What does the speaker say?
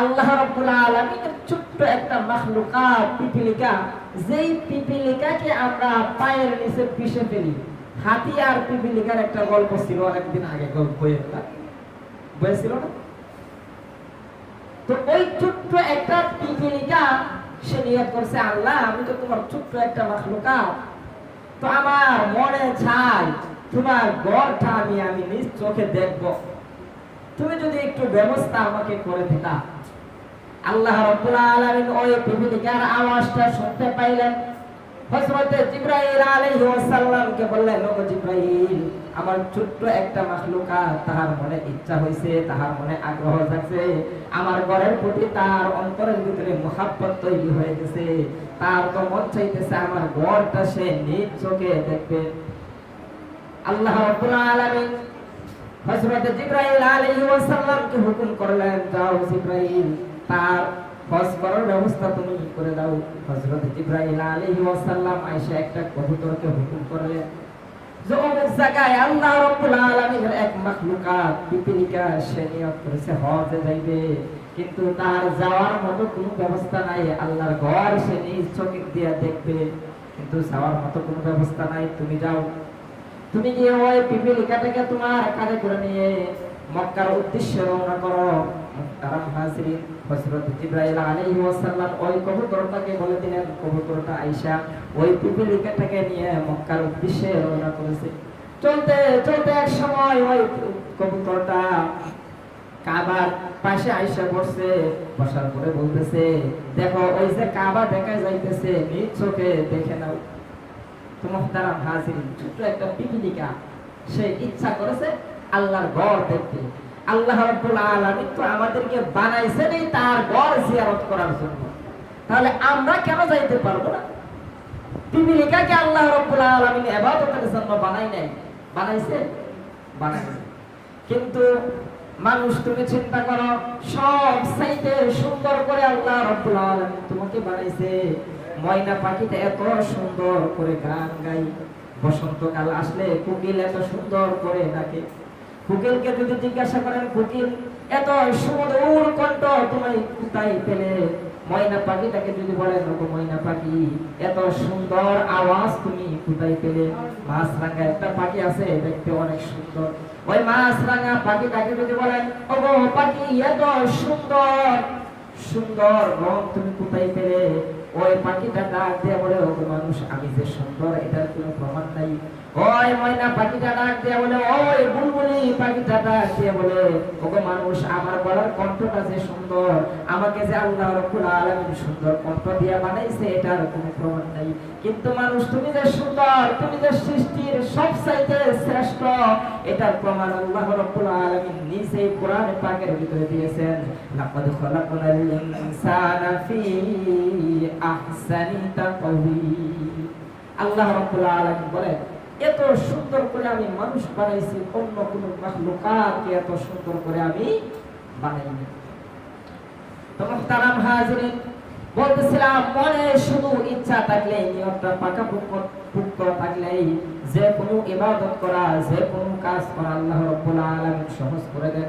আল্লাহ রাব্বুল আলামিনের ছোট্ট একটা মাখলুকাত পিপিলিকা, যেই পিপিলিকাকে আমরা পায়ের নিচে পিষে ফেলি। হাতি আর পিপিলিকার একটা গল্প ছিল অনেকদিন আগে, বইয়ে ছিল না? তো ওই ছোট্ট একটা পিপিলিকা সে নিয়ত করছে, আল্লাহ আমি তো তোমার ছোট্ট একটা মাখলুকাত, তো আমার মনে চাই তোমার গড়টা আমি নিজ চোখে দেখব, তুমি যদি একটু ব্যবস্থা আমাকে করে দিতা। আল্লাহ রাব্বুল আলামিন ওই পিপিলিকার আওয়াজটা শুনতে পাইলেন। হযরত জিবরাইল আলাইহিস সালামকে বললেন, ও জিবরাইল, আমার ছোট্ট একটা মাখলুকাত, তাহার মনে ইচ্ছা হইছে, তাহার মনে আগ্রহ জাগছে, আমার ঘরের প্রতি তার অন্তরের ভিতরে মুহাব্বত তৈরি হয়ে গেছে, তার তো মন চাইতেছে আমার ঘরটা সে নিজ চোখে দেখবে। আল্লাহ রাব্বুল আলামিন হযরত জিবরাইল আলাইহিস সালামকে হুকুম করলেন, যাও জিবরাইল, তার খোঁজ করার ব্যবস্থা তুমি করে দাও। হযরত জিবরাইল আলাইহিস সালাম আয়েশা একটা কবুতরকে হুকুম করলেন যে অমুক জায়গায় আল্লাহ রাব্বুল আলামিনের এক মাখলুকাত পিপিলিকা সে নিয়ত করেছে হজে যাইবে, কিন্তু তার যাওয়ার মতো কোনো ব্যবস্থা নাই। আল্লাহর ঘর সে নিজ চোখে দিয়ে দেখবে, কিন্তু যাওয়ার মতো কোনো ব্যবস্থা নাই। তুমি যাও, তুমি গিয়ে ওই পিপিলিকাটাকে তোমার কাঁধে করে নিয়ে মক্কার উদ্দেশ্যে রওনা করো। মুহতারাম হাজিরিন, হযরত জিবরাইল আলাইহিস সালাম ওই কবুতরটাকে বলে দিলেন, কবুতরটা আয়েশা ওই পিপিলিকাটাকে নিয়ে মক্কার উদ্দেশ্যে রওনা করেছে। চলতে চলতে এক সময় ওই কবুতরটা কাবার পাশে আয়েশা বসছে, বসার পরে বলতেছে, দেখো ওই যে কাবা দেখা যাইতেছে, নিজ চোখে দেখে নাও। তো মুহতারাম হাজিরিন, ছোট্ট একটা পিপিলিকা সে ইচ্ছা করেছে আল্লাহর ঘর দেখতে। আল্লাহ রাব্বুল আলামিন তো আমাদেরকে বানাইছেন এই তার ঘর জিয়ারত করার জন্য, তাহলে আমরা কেন যাইতে পারবো না? পিপিলিকাকে আল্লাহ রাব্বুল আলামিন ইবাদতের জন্য বানাই নাই, বানাইছে, বানাইছে। কিন্তু মানুষ, তুমি চিন্তা করো, সব চাইতে সুন্দর করে আল্লাহ রাব্বুল আলামিন তোমাকে বানাইছে। ময়না পাখিটা এত সুন্দর করে গান গাই, বসন্তকাল আসলে কোকিল এত সুন্দর করে ডাকে। কোকিলকে যদি জিজ্ঞাসা করেন, কোকিল এত সুমধুর কণ্ঠ তুমি কোথায় পেলে? ময়না পাখিটাকে যদি বলেন, ওগো ময়না পাখি, এত সুন্দর আওয়াজ তুমি কোথায় পেলে? মাছরাঙা একটা পাখি আছে, দেখতে অনেক সুন্দর, ওই মাছরাঙা পাখিটাকে যদি বলেন, ওগো পাখি, এত সুন্দর সুন্দর রং তুমি কোথায় পেলে? ওই পাখিটা ডাক দিয়ে বলে, ওগো মানুষ, আমি যে সুন্দর এটার কোনো প্রমাণ নাই। ওই ময়না পাখিটা ডাক দিয়ে বলে, ওই বুলবুলি পাখিটা ডাক দিয়ে বলে, ওগো মানুষ, আমার গলার কণ্ঠটা যে সুন্দর, আমাকে যে আল্লাহ রাব্বুল আলামিন সুন্দর কণ্ঠ দিয়ে বানাইছে, এটার কোনো প্রমাণ নাই। কিন্তু মানুষ, তুমি যে সুন্দর, তুমি যে সৃষ্টির সবচাইতে শ্রেষ্ঠ, এটার প্রমাণ আল্লাহ রাব্বুল আলামিন নিজেই কোরআন পাকের ভিতরে দিয়েছেন। লাকাদ খালাকনাল ইনসানা ফি আহসানি তাকওয়িম। আল্লাহ রাব্বুল আলামিন বলেন, এত সুন্দর করে আমি মানুষ বানাইছি, অন্য কোন মাখলুকাতকে এত সুন্দর করে আমি বানাইনি। তো মুহতারাম হাজিরিন, বলতেছিলাম, মনে শুধু ইচ্ছা থাকলে, নিয়তটা পাকাপোক্ত থাকলেই যে কোনো ইবাদত করা, যে কোনো কাজ করা আল্লাহ রাব্বুল আলামিন সহজ করে দেন।